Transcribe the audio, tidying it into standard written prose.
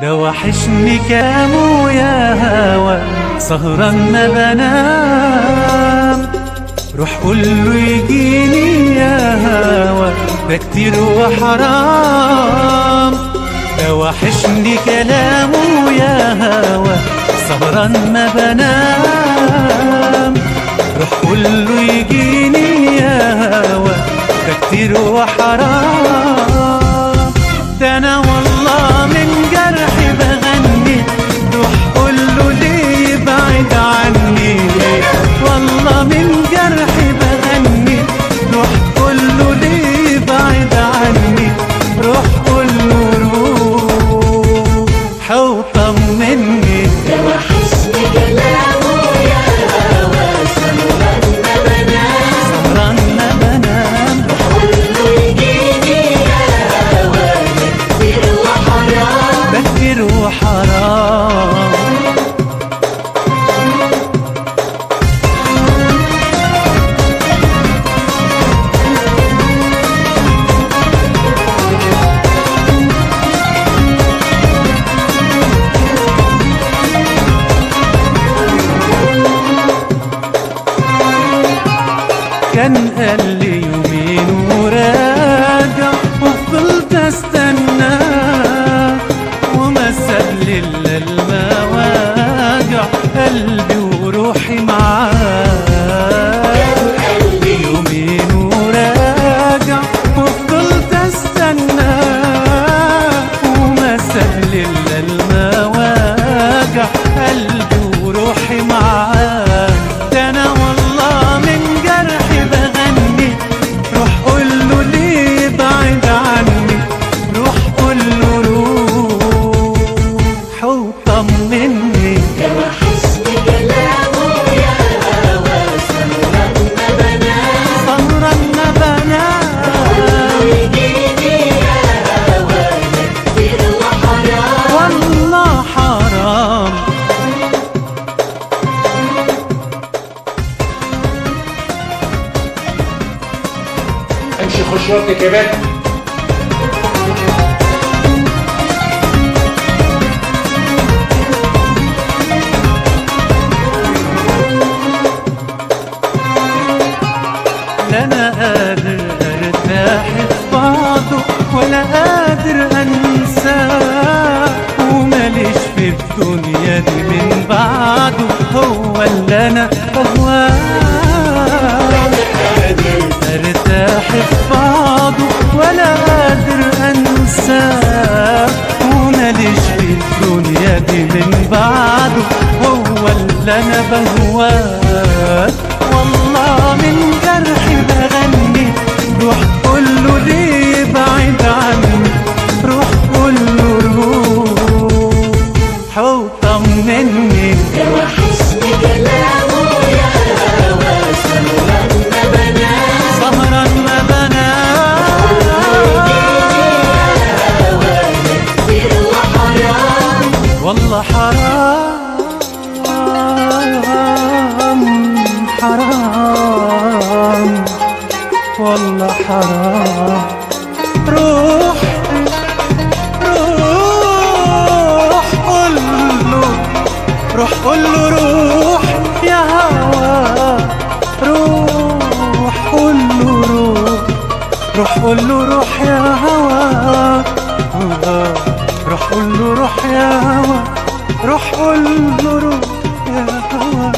ده وحشني كلامه يا هوا، سهران ما بنام. روح قوله يجيني يا هوا، ده كتير وحرام. ده وحشني كلامه يا هوا، سهران ما بنام. روح قوله يجيني يا هوا، ده كتير وحرام. ده انا والله من جرحي بغني، روح قوله ليه بعد عني. والله من جرحي بغني، روح قوله ليه بعد عني. روح قوله روح وطمني. ده وحشني كلامه يا هوا، سهران ما بنام. سهران ما بنام. روح قوله يجيني يا هوا، ده كتير وحرام. ده كتير وحرام. كان قال لي يومين وراجع، وفضلت استناه، وما ساب لي الا المواجع، قلبي وروحي معاه. يومين وراجع، وفضلت استناه، وما ساب لي الا المواجع، قلبي وروحي معاه. ده انا والله من جرحي بغني، روح قوله ليه بعد عني. روح قوله روح وطمني. ده وحشني كلامه يا هوا، سهران ما بنام. سهران ما بنام. يجيني يا هوا، ده كتير وحرام. والله حرام. امشي خش اوضتك يا بنت. لا انا قادر ارتاح في بعضه، ولا قادر انساه، وماليش في الدنيا دي من بعده، هو اللي انا بهواه. ارتاح في بعضه، ولا قادر انساه، وماليش في الدنيا دي من بعده، هو اللي انا بهواه. والله من جرحي بغني، روح قوله ليه بعيد عني. روح قوله روح وطمني. ده وحشني كلامه يا هوا، سهران ما بنام. سهران ما بنام. كتير وحرام. والله حرام حرام. والله حرام. روح روح قوله، روح قوله روح يا هوا. روح قوله روح قوله روح يا هوا. روح قوله روح يا هوا. روح قوله روح يا هوا.